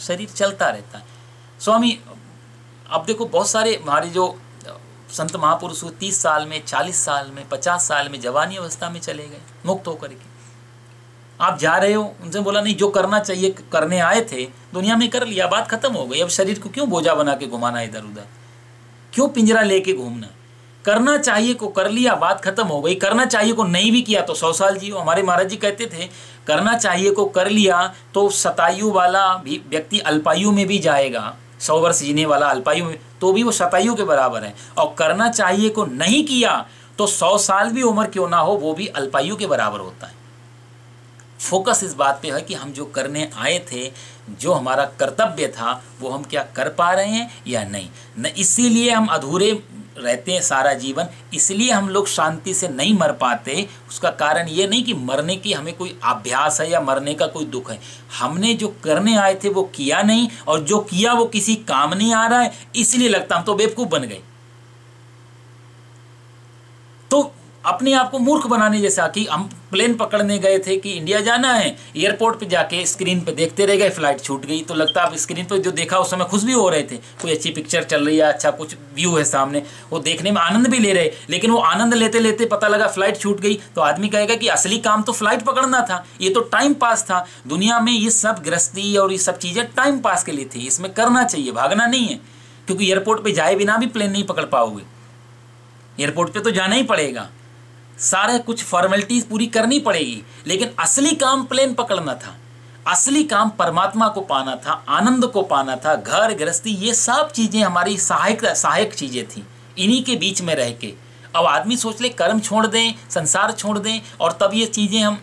शरीर चलता रहता है। स्वामी अब देखो बहुत सारे हमारे जो संत महापुरुष 30 साल में, 40 साल में, 50 साल में जवानी अवस्था में चले गए मुक्त होकर के। आप जा रहे हो, उनसे बोला नहीं जो करना चाहिए करने आए थे दुनिया में कर लिया, बात खत्म हो गई। अब शरीर को क्यों बोझा बना के घुमाना इधर उधर, क्यों पिंजरा लेके घूमना। करना चाहिए को कर लिया, बात खत्म हो गई। करना चाहिए को नहीं भी किया तो 100 साल जियो। हमारे महाराज जी कहते थे करना चाहिए को कर लिया तो शतायु वाला भी व्यक्ति अल्पायु में भी जाएगा, 100 वर्ष जीने वाला अल्पायु में तो भी वो शतायु के बराबर है। और करना चाहिए को नहीं किया तो 100 साल भी उम्र क्यों ना हो वो भी अल्पायु के बराबर होता है। फोकस इस बात पे है कि हम जो करने आए थे, जो हमारा कर्तव्य था, वो हम क्या कर पा रहे हैं या नहीं। न इसीलिए हम अधूरे रहते हैं सारा जीवन, इसलिए हम लोग शांति से नहीं मर पाते। उसका कारण ये नहीं कि मरने की हमें कोई अभ्यास है या मरने का कोई दुख है। हमने जो करने आए थे वो किया नहीं, और जो किया वो किसी काम नहीं आ रहा है, इसलिए लगता हम तो बेवकूफ़ बन गए। तो अपने आप को मूर्ख बनाने जैसा कि हम प्लेन पकड़ने गए थे कि इंडिया जाना है, एयरपोर्ट पे जाके स्क्रीन पे देखते रह गए, फ्लाइट छूट गई। तो लगता आप स्क्रीन पे जो देखा उस समय खुश भी हो रहे थे, कोई अच्छी पिक्चर चल रही है, अच्छा कुछ व्यू है सामने, वो देखने में आनंद भी ले रहे, लेकिन वो आनंद लेते लेते पता लगा फ्लाइट छूट गई। तो आदमी कहेगा कि असली काम तो फ्लाइट पकड़ना था, ये तो टाइम पास था। दुनिया में ये सब गृहस्थी और ये सब चीज़ें टाइम पास के लिए थी, इसमें करना चाहिए, भागना नहीं है। क्योंकि एयरपोर्ट पर जाए बिना भी प्लेन नहीं पकड़ पाओगे, एयरपोर्ट पर तो जाना ही पड़ेगा, सारे कुछ फॉर्मेलिटीज पूरी करनी पड़ेगी। लेकिन असली काम प्लेन पकड़ना था, असली काम परमात्मा को पाना था, आनंद को पाना था। घर गृहस्थी ये सब चीज़ें हमारी सहायक चीज़ें थी, इन्हीं के बीच में रह के। अब आदमी सोच ले कर्म छोड़ दें, संसार छोड़ दें, और तब ये चीज़ें हम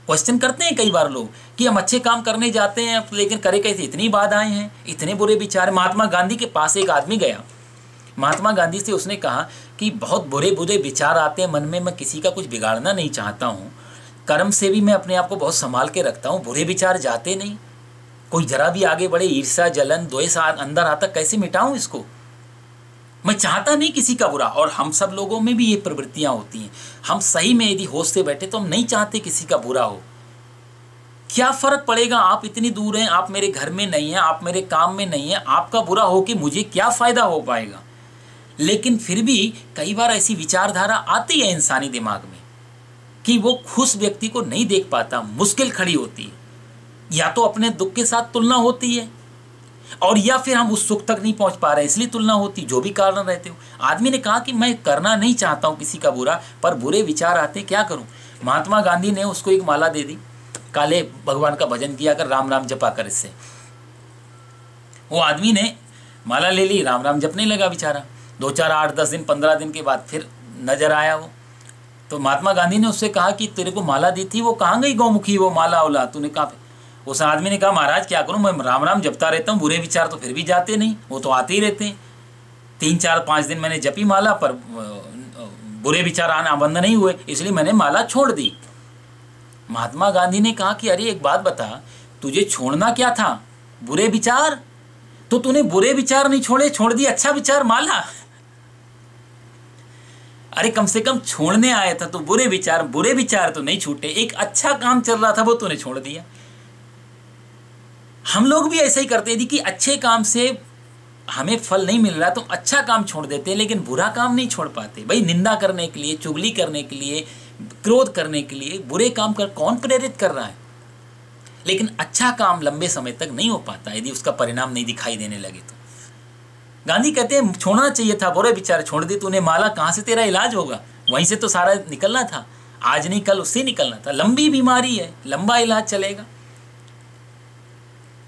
क्वेश्चन करते हैं कई बार लोग कि हम अच्छे काम करने जाते हैं लेकिन करे कैसे, इतनी बाधाएं हैं, इतने बुरे विचार। महात्मा गांधी के पास एक आदमी गया, महात्मा गांधी से उसने कहा कि बहुत बुरे बुरे विचार आते हैं मन में, मैं किसी का कुछ बिगाड़ना नहीं चाहता हूँ, कर्म से भी मैं अपने आप को बहुत संभाल के रखता हूँ, बुरे विचार जाते नहीं, कोई जरा भी आगे बढ़े ईर्ष्या जलन द्वेष अंदर आता, कैसे मिटाऊँ इसको, मैं चाहता नहीं किसी का बुरा। और हम सब लोगों में भी ये प्रवृत्तियाँ होती हैं, हम सही में यदि होश से बैठे तो हम नहीं चाहते किसी का बुरा हो। क्या फ़र्क पड़ेगा, आप इतनी दूर हैं, आप मेरे घर में नहीं हैं, आप मेरे काम में नहीं हैं, आपका बुरा हो कि मुझे क्या फ़ायदा हो पाएगा। लेकिन फिर भी कई बार ऐसी विचारधारा आती है इंसानी दिमाग में कि वो खुश व्यक्ति को नहीं देख पाता, मुश्किल खड़ी होती है, या तो अपने दुख के साथ तुलना होती है, और या फिर हम उस सुख तक नहीं पहुंच पा रहे इसलिए तुलना होती, जो भी कारण रहते हो। आदमी ने कहा कि मैं करना नहीं चाहता हूं किसी का बुरा, पर बुरे विचार आते, क्या करूं। महात्मा गांधी ने उसको एक माला दे दी, काले भगवान का भजन किया कर, राम राम जपा कर इससे। वो आदमी ने माला ले ली, राम राम जपने लगा बेचारा। 2 4 8 10 दिन 15 दिन के बाद फिर नजर आया वो। तो महात्मा गांधी ने उससे कहा कि तेरे को माला दी थी वो कहाँ गई गौमुखी, वो माला उला तूने कहा। उस आदमी ने कहा महाराज क्या करूं, मैं राम राम जपता रहता हूँ, बुरे विचार तो फिर भी जाते नहीं, वो तो आते ही रहते हैं। 3 4 5 दिन मैंने जपी माला, पर बुरे विचार आना बंद नहीं हुए, इसलिए मैंने माला छोड़ दी। महात्मा गांधी ने कहा कि अरे एक बात बता, तुझे छोड़ना क्या था, बुरे विचार? तो तूने बुरे विचार नहीं छोड़े, छोड़ दिया अच्छा विचार माला। अरे कम से कम छोड़ने आया था तो बुरे विचार तो नहीं छूटे, एक अच्छा काम चल रहा था वो तूने छोड़ दिया। हम लोग भी ऐसा ही करते हैं कि अच्छे काम से हमें फल नहीं मिल रहा तो अच्छा काम छोड़ देते हैं, लेकिन बुरा काम नहीं छोड़ पाते। भाई निंदा करने के लिए, चुगली करने के लिए, क्रोध करने के लिए बुरे काम कर कौन प्रेरित कर रहा है। लेकिन अच्छा काम लंबे समय तक नहीं हो पाता यदि उसका परिणाम नहीं दिखाई देने लगे तो। गांधी कहते हैं छोड़ना चाहिए था, बुरे विचार छोड़ दी तूने, माला कहाँ से तेरा इलाज होगा, वहीं से तो सारा निकलना था, आज नहीं कल उससे निकलना था। लंबी बीमारी है, लंबा इलाज चलेगा।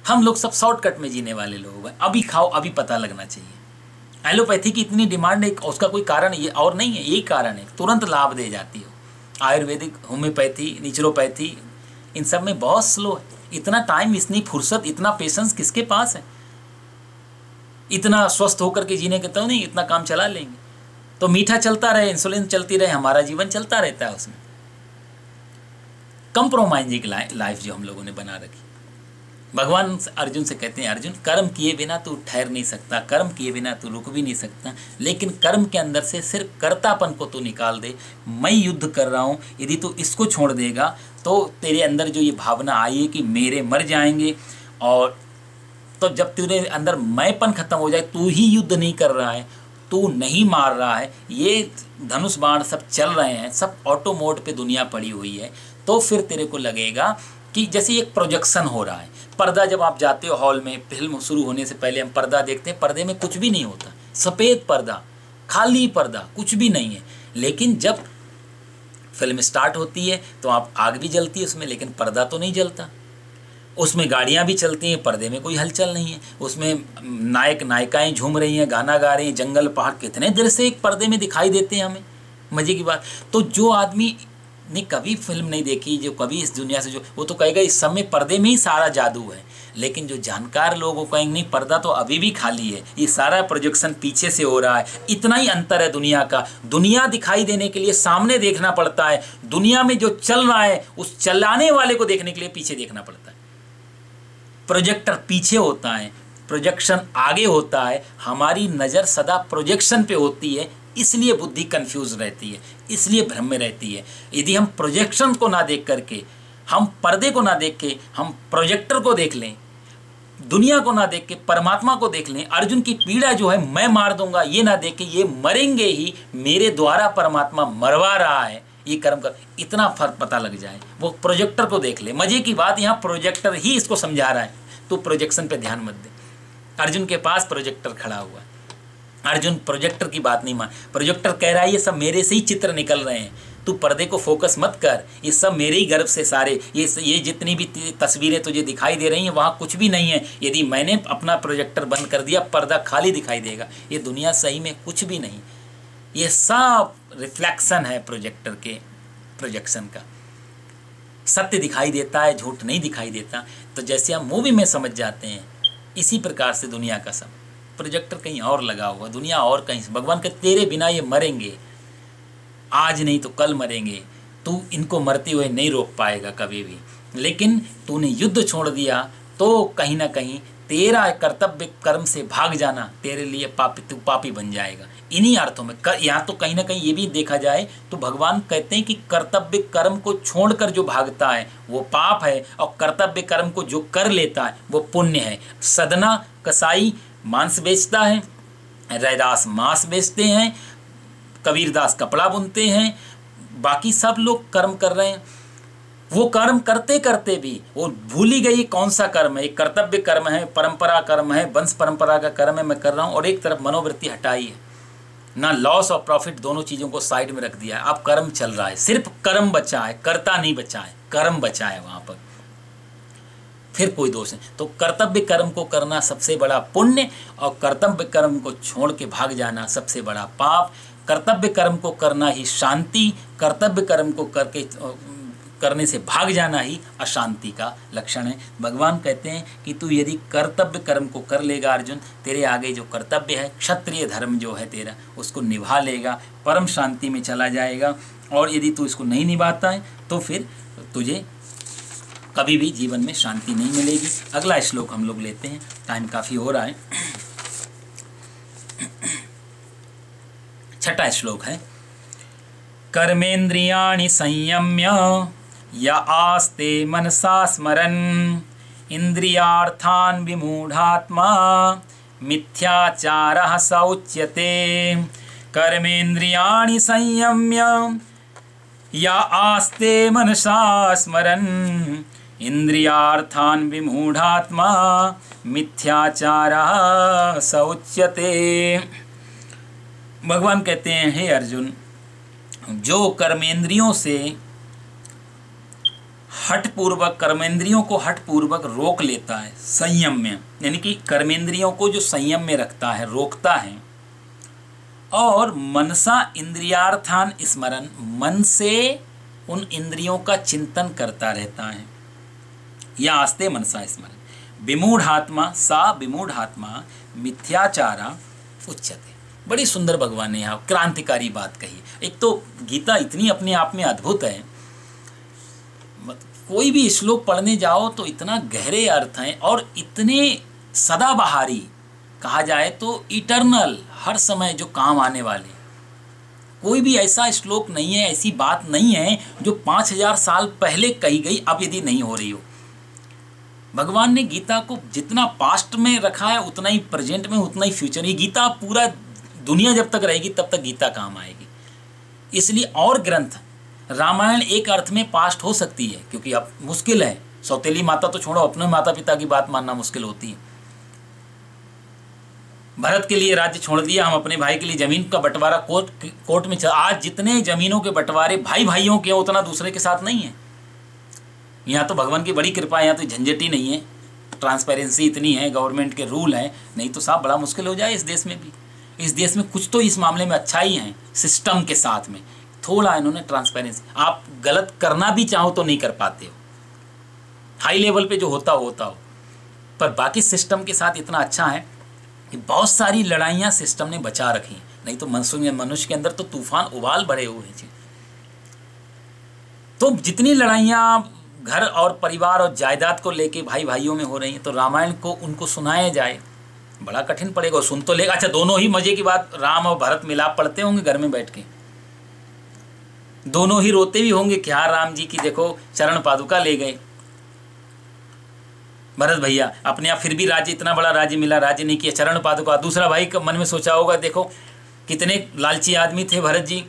हम लोग सब शॉर्टकट में जीने वाले लोग हैं, अभी खाओ अभी पता लगना चाहिए। एलोपैथी की इतनी डिमांड है, उसका कोई कारण ये और नहीं है, यही कारण है, तुरंत लाभ दे जाती हो। आयुर्वेदिक, होम्योपैथी, नेचुरोपैथी, इन सब में बहुत स्लो है। इतना टाइम, इतनी फुर्सत, इतना पेशेंस किसके पास है? इतना स्वस्थ होकर के जीने के तो नहीं, इतना काम चला लेंगे। तो मीठा चलता रहे, इंसुलिन चलती रहे, हमारा जीवन चलता रहता है उसमें। कंप्रोमाइजिंग लाइफ जो हम लोगों ने बना रखी। भगवान अर्जुन से कहते हैं, अर्जुन कर्म किए बिना तू ठहर नहीं सकता, कर्म किए बिना तू रुक भी नहीं सकता, लेकिन कर्म के अंदर से सिर्फ कर्तापन को तू निकाल दे। मैं युद्ध कर रहा हूँ, यदि तू इसको छोड़ देगा तो तेरे अंदर जो ये भावना आई है कि मेरे मर जाएंगे, और तो जब तेरे अंदर मैंपन खत्म हो जाए, तू ही युद्ध नहीं कर रहा है, तू नहीं मार रहा है, ये धनुष बाण सब चल रहे हैं, सब ऑटो मोड पे दुनिया पड़ी हुई है, तो फिर तेरे को लगेगा कि जैसे एक प्रोजेक्शन हो रहा है। पर्दा, जब आप जाते हो हॉल में, फिल्म शुरू होने से पहले हम पर्दा देखते हैं, पर्दे में कुछ भी नहीं होता, सफ़ेद पर्दा, खाली पर्दा, कुछ भी नहीं है। लेकिन जब फिल्म स्टार्ट होती है तो आप आग भी जलती है उसमें, लेकिन पर्दा तो नहीं जलता। उसमें गाड़ियाँ भी चलती हैं, पर्दे में कोई हलचल नहीं है। उसमें नायक नायिकाएं झूम रही हैं, गाना गा रही हैं, जंगल पहाड़ कितने देर से एक पर्दे में दिखाई देते हैं हमें। मज़े की बात, तो जो आदमी ने कभी फिल्म नहीं देखी, जो कभी इस दुनिया से, जो वो तो कहेगा इस समय पर्दे में ही सारा जादू है। लेकिन जो जानकार लोग वो कहेंगे नहीं, पर्दा तो अभी भी खाली है, ये सारा प्रोजेक्शन पीछे से हो रहा है। इतना ही अंतर है दुनिया का। दुनिया दिखाई देने के लिए सामने देखना पड़ता है, दुनिया में जो चल रहा है उस चलाने वाले को देखने के लिए पीछे देखना पड़ता है। प्रोजेक्टर पीछे होता है, प्रोजेक्शन आगे होता है। हमारी नज़र सदा प्रोजेक्शन पे होती है, इसलिए बुद्धि कंफ्यूज रहती है, इसलिए भ्रम में रहती है। यदि हम प्रोजेक्शन को ना देख करके, हम पर्दे को ना देख के, हम प्रोजेक्टर को देख लें, दुनिया को ना देख के परमात्मा को देख लें, अर्जुन की पीड़ा जो है मैं मार दूंगा ये ना देख के, ये मरेंगे ही, मेरे द्वारा परमात्मा मरवा रहा है, ये कर्म कर, इतना फर्क पता लग जाए, वो प्रोजेक्टर को देख ले। मजे की बात, यहाँ प्रोजेक्टर ही इसको समझा रहा है, तो प्रोजेक्शन पे ध्यान मत दे। अर्जुन के पास प्रोजेक्टर खड़ा हुआ है, अर्जुन प्रोजेक्टर की बात नहीं मान, प्रोजेक्टर कह रहा है ये सब मेरे से ही चित्र निकल रहे हैं, तू पर्दे को फोकस मत कर, ये सब मेरे ही गर्भ से सारे, ये जितनी भी तस्वीरें तुझे दिखाई दे रही हैं वहाँ कुछ भी नहीं है। यदि मैंने अपना प्रोजेक्टर बंद कर दिया, पर्दा खाली दिखाई देगा। ये दुनिया सही में कुछ भी नहीं, ये सब रिफ्लेक्शन है प्रोजेक्टर के, प्रोजेक्शन का। सत्य दिखाई देता है, झूठ नहीं दिखाई देता। तो जैसे हम मूवी में समझ जाते हैं, इसी प्रकार से दुनिया का सब प्रोजेक्टर कहीं और लगा हुआ, दुनिया और कहीं से। भगवान के तेरे बिना ये मरेंगे, आज नहीं तो कल मरेंगे, तू इनको मरते हुए नहीं रोक पाएगा कभी भी। लेकिन तूने युद्ध छोड़ दिया तो कहीं ना कहीं तेरा कर्तव्य कर्म से भाग जाना तेरे लिए पापी, तू पापी बन जाएगा। इन्हीं अर्थों में यहाँ तो कहीं ना कहीं ये भी देखा जाए तो भगवान कहते हैं कि कर्तव्य कर्म को छोड़कर जो भागता है वो पाप है, और कर्तव्य कर्म को जो कर लेता है वो पुण्य है। सदना कसाई मांस बेचता है, रैदास मांस बेचते हैं, कबीरदास कपड़ा बुनते हैं, बाकी सब लोग कर्म कर रहे हैं। वो कर्म करते करते भी वो भूल ही गई कौन सा कर्म है। एक कर्तव्य कर्म है, परंपरा कर्म है, वंश परंपरा का कर्म है मैं कर रहा हूँ, और एक तरफ मनोवृत्ति हटाई है ना, लॉस और प्रॉफिट दोनों चीज़ों को साइड में रख दिया है। अब कर्म चल रहा है, सिर्फ कर्म बचा है, कर्ता नहीं बचा है, कर्म बचा है वहाँ पर, फिर कोई दोष नहीं। तो कर्तव्य कर्म को करना सबसे बड़ा पुण्य, और कर्तव्य कर्म को छोड़ के भाग जाना सबसे बड़ा पाप। कर्तव्य कर्म को करना ही शांति, कर्तव्य कर्म को करने से भाग जाना ही अशांति का लक्षण है। भगवान कहते हैं कि तू यदि कर्तव्य कर्म को कर लेगा अर्जुन, तेरे आगे जो कर्तव्य है, क्षत्रिय धर्म जो है तेरा, उसको निभा लेगा, परम शांति में चला जाएगा। और यदि तू इसको नहीं निभाता है तो फिर तुझे कभी भी जीवन में शांति नहीं मिलेगी। अगला श्लोक हम लोग लेते हैं, टाइम काफ़ी हो रहा है। छठा श्लोक है, कर्मेन्द्रियाणि संयम्य या आस्ते मनसा स्मरन् इंद्रियार्थान् विमूढ़ात्मा मिथ्याचारः स उच्यते। कर्मेन्द्रियाणि संयम्य या आस्ते मनसा स्मरन् इंद्रियार्थान् विमूढ़ात्मा मिथ्याचारः स उच्यते। भगवान कहते हैं, हे अर्जुन, जो कर्मेंद्रियों से हठपूर्वक, कर्मेंद्रियों को हठपूर्वक रोक लेता है संयम में, यानी कि कर्मेंद्रियों को जो संयम में रखता है, रोकता है, और मनसा इंद्रियार्थान स्मरण, मन से उन इंद्रियों का चिंतन करता रहता है, या आस्ते मनसा स्मरण विमूढ़ात्मा सा विमूढ़ात्मा मिथ्याचारा उच्यते। बड़ी सुंदर भगवान ने यहाँ क्रांतिकारी बात कही। एक तो गीता इतनी अपने आप में अद्भुत है, कोई भी श्लोक पढ़ने जाओ तो इतना गहरे अर्थ हैं और इतने सदाबहारी, कहा जाए तो इटर्नल, हर समय जो काम आने वाले। कोई भी ऐसा श्लोक नहीं है, ऐसी बात नहीं है जो 5000 साल पहले कही गई अब यदि नहीं हो रही हो। भगवान ने गीता को जितना पास्ट में रखा है उतना ही प्रेजेंट में, उतना ही फ्यूचर। ये गीता पूरा दुनिया जब तक रहेगी तब तक गीता काम आएगी। इसलिए और ग्रंथ, रामायण एक अर्थ में पास्ट हो सकती है, क्योंकि अब मुश्किल है, सौतेली माता तो छोड़ो, अपने माता पिता की बात मानना मुश्किल होती है। भरत के लिए राज्य छोड़ दिया, हम अपने भाई के लिए जमीन का बंटवारा कोर्ट में चला। आज जितने जमीनों के बंटवारे भाई भाइयों के उतना दूसरे के साथ नहीं है। यहाँ तो भगवान की बड़ी कृपा है, यहाँ तो झंझट ही नहीं है, ट्रांसपेरेंसी इतनी है, गवर्नमेंट के रूल हैं, नहीं तो साहब बड़ा मुश्किल हो जाए इस देश में भी। इस देश में कुछ तो इस मामले में अच्छा ही है, सिस्टम के साथ में थोड़ा इन्होंने ट्रांसपेरेंसी। आप गलत करना भी चाहो तो नहीं कर पाते हो, हाई लेवल पे जो होता हो, पर बाकी सिस्टम के साथ इतना अच्छा है कि बहुत सारी लड़ाइयाँ सिस्टम ने बचा रखी हैं, नहीं तो मनुष्य के अंदर तो तूफान उबाल भरे हुए हैं। तो जितनी लड़ाइयाँ घर और परिवार और जायदाद को लेके भाई भाइयों में हो रही हैं, तो रामायण को उनको सुनाया जाए बड़ा कठिन पड़ेगा। और सुन तो लेगा, अच्छा दोनों ही मजे की बात, राम और भरत मिलाप पढ़ते होंगे घर में बैठ के, दोनों ही रोते भी होंगे क्या राम जी की देखो चरण पादुका ले गए भरत भैया, अपने आप फिर भी राज्य, इतना बड़ा राज्य मिला, राज्य नहीं किया, चरण पादुका। दूसरा भाई का मन में सोचा होगा देखो कितने लालची आदमी थे भरत जी,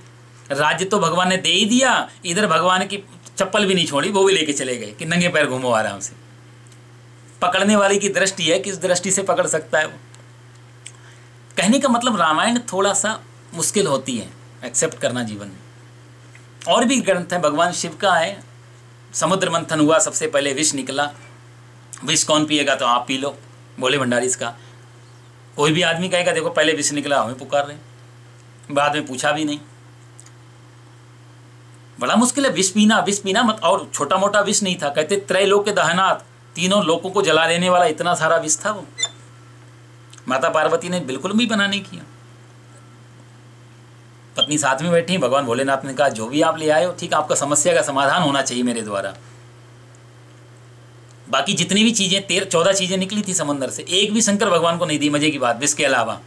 राज्य तो भगवान ने दे ही दिया, इधर भगवान की चप्पल भी नहीं छोड़ी, वो भी लेके चले गए कि नंगे पैर घूमो आराम से। पकड़ने वाले की दृष्टि है, किस दृष्टि से पकड़ सकता है वो। कहने का मतलब रामायण थोड़ा सा मुश्किल होती है एक्सेप्ट करना जीवन में। और भी ग्रंथ है, भगवान शिव का है, समुद्र मंथन हुआ, सबसे पहले विष निकला, विष कौन पिएगा तो आप पी लो, बोले भंडारी इसका। कोई भी आदमी कहेगा देखो पहले विष निकला, हमें पुकार रहे, बाद में पूछा भी नहीं। बड़ा मुश्किल है विष पीना मत। और छोटा मोटा विष नहीं था, कहते त्रैलोक के दहनाथ, तीनों लोगों को जला देने वाला इतना सारा विष था वो। माता पार्वती ने बिल्कुल भी मना नहीं किया, पत्नी साथ में बैठी, भगवान भोलेनाथ ने कहा जो भी आप ले आए हो ठीक, आपका समस्या का समाधान होना चाहिए मेरे द्वारा। बाकी जितनी भी चीजें 14 चीजें निकली थी समंदर से, एक भी शंकर भगवान को नहीं दी, मजे की बात, विष के अलावा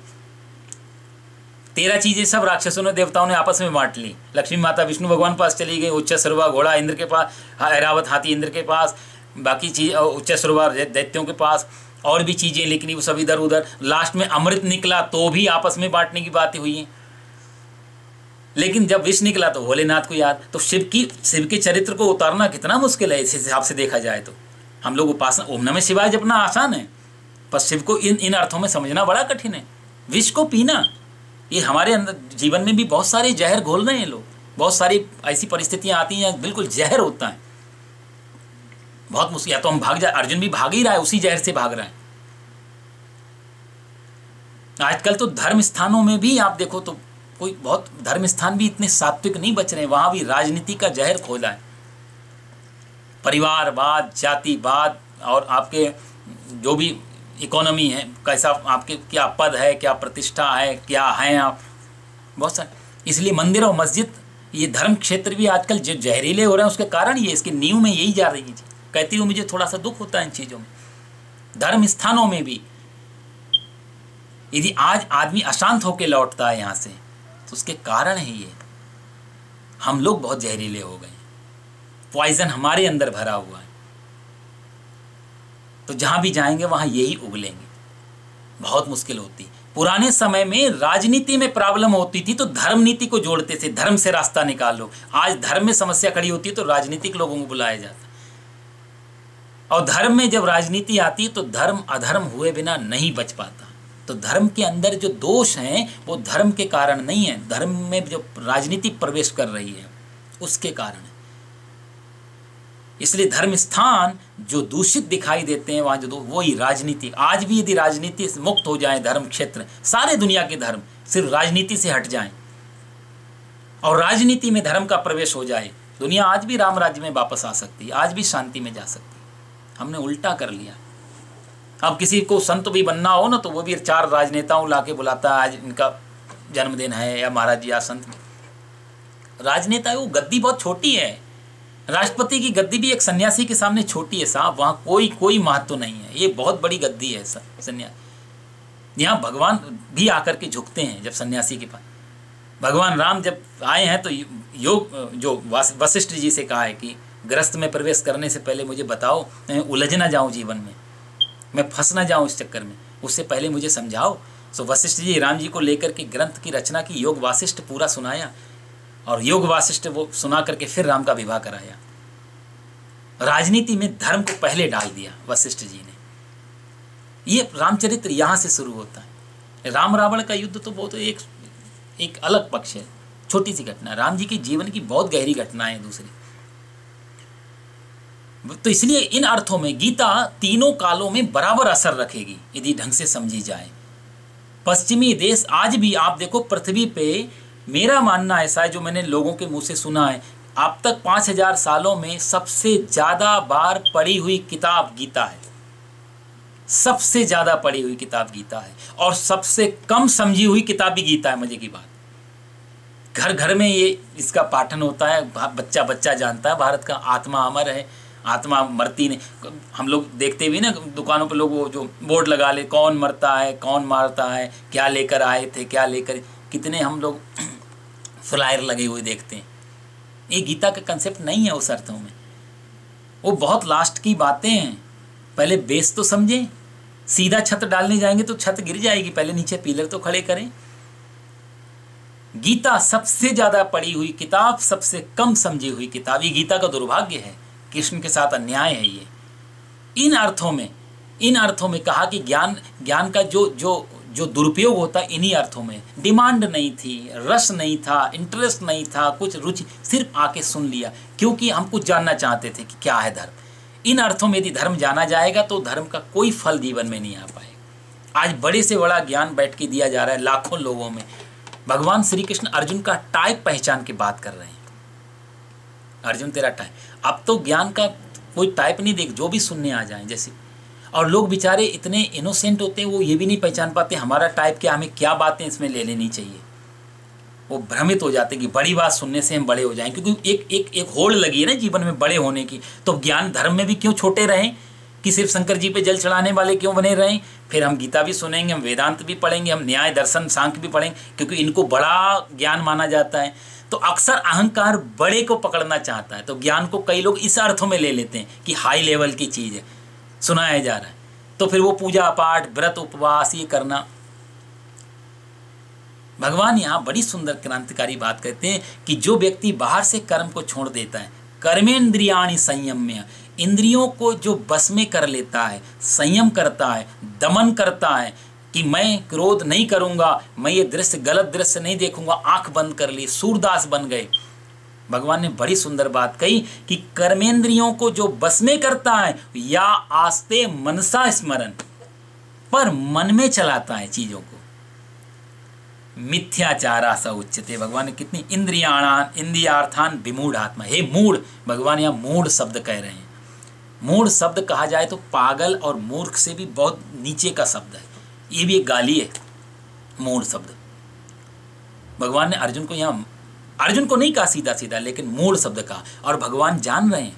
13 चीजें सब राक्षसों ने देवताओं ने आपस में बांट ली। लक्ष्मी माता विष्णु भगवान पास चली गई, उच्च सर्वा घोड़ा इंद्र के पास, ऐरावत हाथी इंद्र के पास, बाकी चीज उच्च सर्वा दैत्यों के पास, और भी चीजें, लेकिन वो सब इधर उधर। लास्ट में अमृत निकला तो भी आपस में बांटने की बातें हुई हैं, लेकिन जब विष निकला तो भोलेनाथ को याद। तो शिव के चरित्र को उतारना कितना मुश्किल है इस हिसाब से देखा जाए तो। हम लोग उपासना ओम नमः शिवाय जपना आसान है, पर शिव को इन अर्थों में समझना बड़ा कठिन है। विष को पीना, ये हमारे अंदर जीवन में भी बहुत सारे जहर घोल रहे हैं लोग, बहुत सारी ऐसी परिस्थितियां आती हैं बिल्कुल जहर होता है, बहुत मुश्किल। या तो हम भाग जाए, अर्जुन भी भाग ही रहा है, उसी जहर से भाग रहा है। आजकल तो धर्म स्थानों में भी आप देखो तो कोई बहुत धर्म स्थान भी इतने सात्विक नहीं बच रहे हैं, वहां भी राजनीति का जहर खोला है। परिवारवाद, जातिवाद, और आपके जो भी इकोनॉमी है, कैसा आपके क्या पद है, क्या प्रतिष्ठा है, क्या हैं आप, बहुत सारे। इसलिए मंदिर और मस्जिद, ये धर्म क्षेत्र भी आजकल जो जहरीले हो रहे हैं उसके कारण ये, इसकी नींव में यही जा रही है। कहती हूँ मुझे थोड़ा सा दुख होता है इन चीज़ों में। धर्म स्थानों में भी यदि आज आदमी अशांत होकर लौटता है यहाँ से, तो उसके कारण है ये, हम लोग बहुत जहरीले हो गए, पॉइजन हमारे अंदर भरा हुआ है, तो जहां भी जाएंगे वहां यही उगलेंगे। बहुत मुश्किल होती। पुराने समय में राजनीति में प्रॉब्लम होती थी तो धर्म नीति को जोड़ते थे, धर्म से रास्ता निकाल लो। आज धर्म में समस्या खड़ी होती है तो राजनीतिक लोगों को बुलाया जाता है, और धर्म में जब राजनीति आती है तो धर्म अधर्म हुए बिना नहीं बच पाता। तो धर्म के अंदर जो दोष हैं वो धर्म के कारण नहीं है, धर्म में जो राजनीति प्रवेश कर रही है उसके कारण है। इसलिए धर्म स्थान जो दूषित दिखाई देते हैं वहाँ जो वही राजनीति। आज भी यदि राजनीति से मुक्त हो जाए धर्म क्षेत्र, सारे दुनिया के धर्म सिर्फ राजनीति से हट जाएं और राजनीति में धर्म का प्रवेश हो जाए, दुनिया आज भी राम राज्य में वापस आ सकती है, आज भी शांति में जा सकती है। हमने उल्टा कर लिया। अब किसी को संत भी बनना हो ना तो वो भी 4 राजनेताओं ला के बुलाता है, आज इनका जन्मदिन है या महाराज जी या संत। राजनेता वो गद्दी बहुत छोटी है, राष्ट्रपति की गद्दी भी एक सन्यासी के सामने छोटी है साहब, वहाँ कोई महत्व नहीं है। ये बहुत बड़ी गद्दी है सन्यासी। यहाँ भगवान भी आकर के झुकते हैं जब सन्यासी के पास। भगवान राम जब आए हैं तो योग जो वशिष्ठ जी से कहा है कि ग्रस्त में प्रवेश करने से पहले मुझे बताओ, मैं उलझ ना जाऊँ जीवन में, मैं फंस ना जाऊँ इस चक्कर में, उससे पहले मुझे समझाओ। सो वशिष्ठ जी राम जी को लेकर के ग्रंथ की रचना की, योग वासिष्ठ पूरा सुनाया, और योग वासिष्ठ वो सुना करके फिर राम का विवाह कराया। राजनीति में धर्म को पहले डाल दिया वशिष्ठ जी ने। ये रामचरित्र यहाँ से शुरू होता है। राम रावण का युद्ध तो बहुत एक अलग पक्ष है, छोटी सी घटना। राम जी के जीवन की बहुत गहरी घटना है दूसरी। तो इसलिए इन अर्थों में गीता तीनों कालों में बराबर असर रखेगी यदि ढंग से समझी जाए। पश्चिमी देश आज भी आप देखो पृथ्वी पे, मेरा मानना ऐसा है जो मैंने लोगों के मुंह से सुना है, अब तक 5000 सालों में सबसे ज्यादा बार पढ़ी हुई किताब गीता है। सबसे ज्यादा पढ़ी हुई किताब गीता है, और सबसे कम समझी हुई किताब भी गीता है। मजे की बात, घर घर में ये इसका पाठन होता है, बच्चा बच्चा जानता है भारत का आत्मा अमर है, आत्मा मरती नहीं। हम लोग देखते भी ना दुकानों पर लोग वो जो बोर्ड लगा ले, कौन मरता है कौन मारता है, क्या लेकर आए थे क्या लेकर, कितने हम लोग फ्लायर लगे हुए देखते हैं। ये गीता का कंसेप्ट नहीं है उस अर्थों में, वो बहुत लास्ट की बातें हैं। पहले बेस तो समझें, सीधा छत डालने जाएंगे तो छत गिर जाएगी, पहले नीचे पिलर तो खड़े करें। गीता सबसे ज्यादा पढ़ी हुई किताब, सबसे कम समझी हुई किताब, ये गीता का दुर्भाग्य है, कृष्ण के साथ अन्याय है ये। इन अर्थों में कहा कि ज्ञान का जो दुरुपयोग होता है इन्हीं अर्थों में। डिमांड नहीं थी, रस नहीं था, इंटरेस्ट नहीं था, कुछ रुचि, सिर्फ आके सुन लिया क्योंकि हम कुछ जानना चाहते थे कि क्या है धर्म। इन अर्थों में यदि धर्म जाना जाएगा तो धर्म का कोई फल जीवन में नहीं आ पाएगा। आज बड़े से बड़ा ज्ञान बैठ के दिया जा रहा है लाखों लोगों में। भगवान श्री कृष्ण अर्जुन का टाइप पहचान के बात कर रहे हैं। अर्जुन तेरा टाइप, अब तो ज्ञान का कोई टाइप नहीं देख, जो भी सुनने आ जाए जैसे। और लोग बेचारे इतने इनोसेंट होते हैं, वो ये भी नहीं पहचान पाते हमारा टाइप क्या, हमें क्या बातें इसमें ले लेनी चाहिए। वो भ्रमित हो जाते हैं कि बड़ी बात सुनने से हम बड़े हो जाएं, क्योंकि एक होड़ लगी है ना जीवन में बड़े होने की। तो ज्ञान धर्म में भी क्यों छोटे रहें कि सिर्फ शंकर जी पे जल चढ़ाने वाले क्यों बने रहें। फिर हम गीता भी सुनेंगे, हम वेदांत भी पढ़ेंगे, हम न्याय दर्शन सांख्य भी पढ़ेंगे, क्योंकि इनको बड़ा ज्ञान माना जाता है। तो अक्सर अहंकार बड़े को पकड़ना चाहता है, तो ज्ञान को कई लोग इस अर्थों में ले लेते हैं कि हाई लेवल की चीज़ है, सुनाया जा रहा है, तो फिर वो पूजा पाठ व्रत उपवास ये करना। भगवान यहाँ बड़ी सुंदर क्रांतिकारी बात कहते हैं कि जो व्यक्ति बाहर से कर्म को छोड़ देता है, कर्मेंद्रियाणि संयम्य, इंद्रियों को जो बस में कर लेता है, संयम करता है, दमन करता है कि मैं क्रोध नहीं करूंगा, मैं ये दृश्य गलत दृश्य नहीं देखूंगा, आंख बंद कर ली, सूरदास बन गए। भगवान ने बड़ी सुंदर बात कही कि कर्मेंद्रियों को जो बस में करता है, या आस्ते मनसा स्मरण, पर मन में चलाता है चीजों को, मिथ्याचारा स उच्यते। भगवान ने कितनी इंद्रियार्थान विमूढ़ आत्मा, हे मूढ़, भगवान यहाँ मूढ़ शब्द कह रहे हैं। मूढ़ शब्द कहा जाए तो पागल और मूर्ख से भी बहुत नीचे का शब्द है, ये भी एक गाली है मूढ़ शब्द। भगवान ने अर्जुन को यहाँ, अर्जुन को नहीं कहा सीधा सीधा, लेकिन मूढ़ शब्द कहा। और भगवान जान रहे हैं।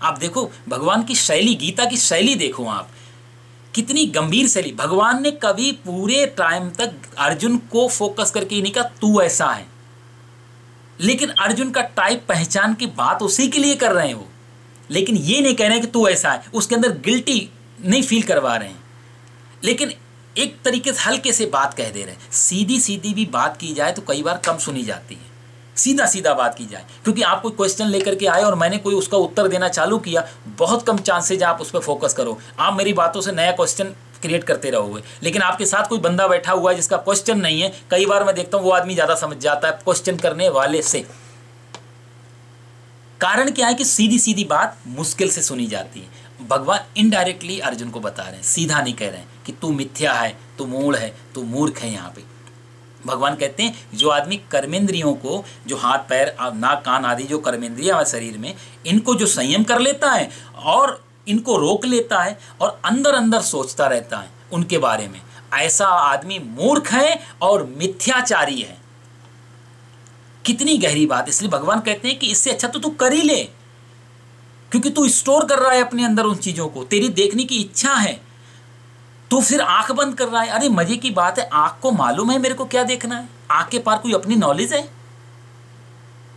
आप देखो भगवान की शैली, गीता की शैली देखो आप, कितनी गंभीर शैली। भगवान ने कभी पूरे टाइम तक अर्जुन को फोकस करके ही नहीं कहा तू ऐसा है, लेकिन अर्जुन का टाइप पहचान की बात उसी के लिए कर रहे हैं वो, लेकिन ये नहीं कह रहे हैं कि तू ऐसा है, उसके अंदर गिल्टी नहीं फील करवा रहे हैं, लेकिन एक तरीके से हल्के से बात कह दे रहे हैं। सीधी सीधी भी बात की जाए तो कई बार कम सुनी जाती है, सीधा सीधा बात की जाए, क्योंकि आप कोई क्वेश्चन लेकर के आए और मैंने कोई उसका उत्तर देना चालू किया, बहुत कम चांसेज आप उस पर फोकस करो। आप मेरी बातों से नया क्वेश्चन क्रिएट करते रहोगे, लेकिन आपके साथ कोई बंदा बैठा हुआ है जिसका क्वेश्चन नहीं है, कई बार मैं देखता हूँ वो आदमी ज़्यादा समझ जाता है क्वेश्चन करने वाले से। कारण क्या है कि सीधी सीधी बात मुश्किल से सुनी जाती है। भगवान इनडायरेक्टली अर्जुन को बता रहे हैं, सीधा नहीं कह रहे हैं कि तू मिथ्या है, तू मूढ़ है, तू मूर्ख है। यहाँ पे भगवान कहते हैं जो आदमी कर्मेंद्रियों को, जो हाथ पैर नाक कान आदि जो कर्मेंद्रियां हैं शरीर में, इनको जो संयम कर लेता है और इनको रोक लेता है और अंदर अंदर सोचता रहता है उनके बारे में, ऐसा आदमी मूर्ख है और मिथ्याचारी है। कितनी गहरी बात। इसलिए भगवान कहते हैं कि इससे अच्छा तो तू कर ही ले, क्योंकि तू स्टोर कर रहा है अपने अंदर उन चीजों को, तेरी देखने की इच्छा है, तो फिर आंख बंद कर रहा है। अरे मजे की बात है, आंख को मालूम है मेरे को क्या देखना है, आंख के पार कोई अपनी नॉलेज है?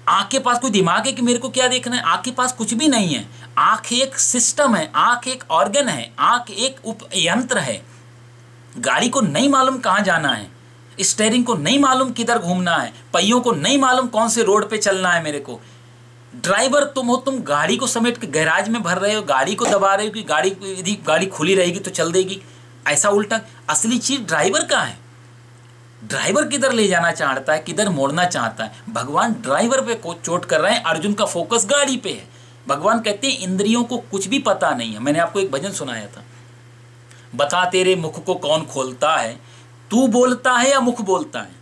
आँख के पास कोई दिमाग है कि मेरे को क्या देखना है? आँख के पास कुछ भी नहीं है। आँख एक सिस्टम है, आँख एक ऑर्गन है, आँख एक उपयंत्र है। गाड़ी को नहीं मालूम कहाँ जाना है, स्टीयरिंग को नहीं मालूम किधर घूमना है, पहियों को नहीं मालूम कौन से रोड पे चलना है मेरे को। ड्राइवर तुम हो, तुम गाड़ी को समेट के गैराज में भर रहे हो, गाड़ी को दबा रहे हो कि गाड़ी यदि गाड़ी खुली रहेगी तो चल देगी, ऐसा उल्टा। असली चीज ड्राइवर का है। ड्राइवर किधर ले जाना चाहता है, किधर मोड़ना चाहता है। भगवान ड्राइवर पे को चोट कर रहे हैं, अर्जुन का फोकस गाड़ी पे है। भगवान कहते हैं इंद्रियों को कुछ भी पता नहीं है। मैंने आपको एक भजन सुनाया था, बता तेरे मुख को कौन खोलता है, तू बोलता है या मुख बोलता है,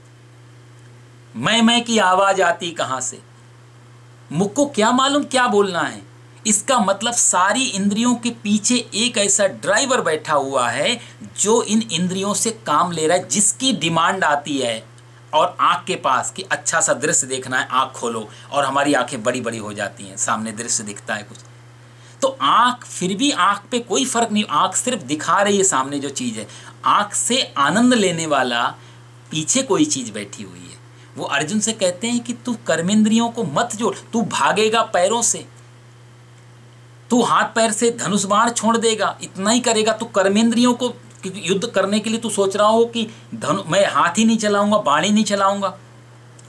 मैं की आवाज आती कहां से। मुख को क्या मालूम क्या बोलना है। इसका मतलब सारी इंद्रियों के पीछे एक ऐसा ड्राइवर बैठा हुआ है जो इन इंद्रियों से काम ले रहा है, जिसकी डिमांड आती है और आँख के पास कि अच्छा सा दृश्य देखना है, आँख खोलो, और हमारी आंखें बड़ी बड़ी हो जाती हैं, सामने दृश्य दिखता है कुछ। तो आँख, फिर भी आँख पे कोई फर्क नहीं, आँख सिर्फ दिखा रही है सामने जो चीज़ है। आँख से आनंद लेने वाला पीछे कोई चीज़ बैठी हुई है। वो अर्जुन से कहते हैं कि तू कर्मेंद्रियों को मत जोड़, तू भागेगा पैरों से, तू हाथ पैर से धनुष बाण छोड़ देगा, इतना ही करेगा। तू कर्मेंद्रियों को युद्ध करने के लिए तू सोच रहा हो कि मैं हाथ ही नहीं चलाऊंगा, बाण ही नहीं चलाऊंगा,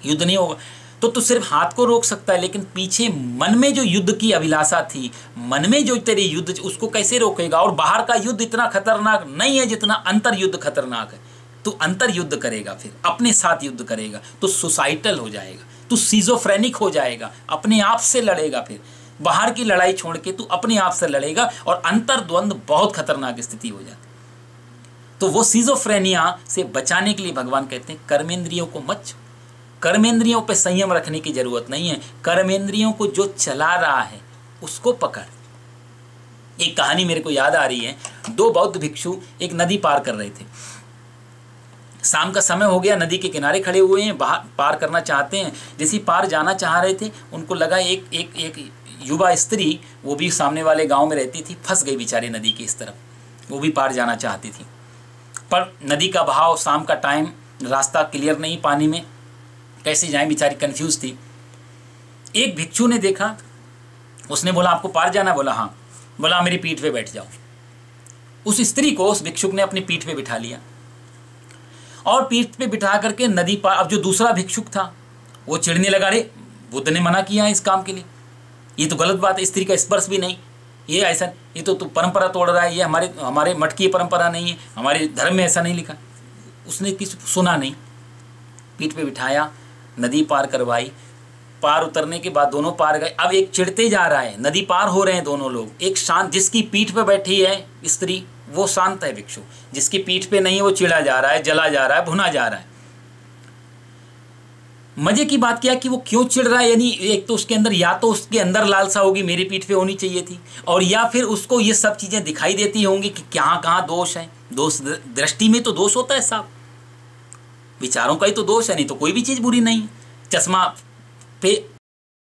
युद्ध नहीं होगा, तो तू सिर्फ हाथ को रोक सकता है। लेकिन पीछे मन में जो युद्ध की अभिलाषा थी, मन में जो तेरी युद्ध, उसको कैसे रोकेगा। और बाहर का युद्ध इतना खतरनाक नहीं है जितना अंतर युद्ध खतरनाक है। तू अंतर युद्ध करेगा, फिर अपने साथ युद्ध करेगा तो सुसाइटल हो जाएगा, तू सिजोफ्रेनिक हो जाएगा, अपने आप से लड़ेगा। फिर बाहर की लड़ाई छोड़ के तू अपने आप से लड़ेगा और अंतर द्वंद्व बहुत खतरनाक स्थिति हो जाती। तो वो सिजोफ्रेनिया से बचाने के लिए भगवान कहते हैं कर्मेंद्रियों को मत छू। कर्मेंद्रियों पे संयम रखने की जरूरत नहीं है, कर्मेंद्रियों को जो चला रहा है उसको पकड़। एक कहानी मेरे को याद आ रही है। दो बौद्ध भिक्षु एक नदी पार कर रहे थे। शाम का समय हो गया, नदी के किनारे खड़े हुए हैं, बाहर पार करना चाहते हैं। जैसे पार जाना चाह रहे थे, उनको लगा एक युवा स्त्री, वो भी सामने वाले गांव में रहती थी, फंस गई बेचारी नदी की इस तरफ। वो भी पार जाना चाहती थी, पर नदी का बहाव, शाम का टाइम, रास्ता क्लियर नहीं, पानी में कैसे जाएं, बेचारी कंफ्यूज थी। एक भिक्षु ने देखा, उसने बोला आपको पार जाना? बोला हाँ। बोला मेरी पीठ पे बैठ जाओ। उस स्त्री को उस भिक्षुक ने अपनी पीठ पे बिठा लिया और पीठ पे बिठा करके नदी पार। अब जो दूसरा भिक्षुक था वो चिढ़ने लगा, रे बुद्ध ने मना किया है इस काम के लिए, ये तो गलत बात है, स्त्री का स्पर्श भी नहीं, ये ऐसा, ये तो तू परंपरा तोड़ रहा है, ये हमारे मठ की परंपरा नहीं है, हमारे धर्म में ऐसा नहीं लिखा। उसने किसी सुना नहीं, पीठ पे बिठाया, नदी पार करवाई। पार उतरने के बाद दोनों पार गए। अब एक चिढ़ते जा रहा है, नदी पार हो रहे हैं दोनों लोग। एक शांत, जिसकी पीठ पे बैठी है स्त्री वो शांत है भिक्षु, जिसकी पीठ पे नहीं है वो चिढ़ा जा रहा है, जला जा रहा है, भुना जा रहा है। मजे की बात क्या कि वो क्यों चिढ़ रहा है, यानी एक तो उसके अंदर, या तो उसके अंदर लालसा होगी मेरी पीठ पे होनी चाहिए थी, और या फिर उसको ये सब चीजें दिखाई देती होंगी कि कहाँ कहाँ दोष है। दोष दृष्टि में तो दोष होता है साहब, विचारों का ही तो दोष है, नहीं तो कोई भी चीज बुरी नहीं है। चश्मा पे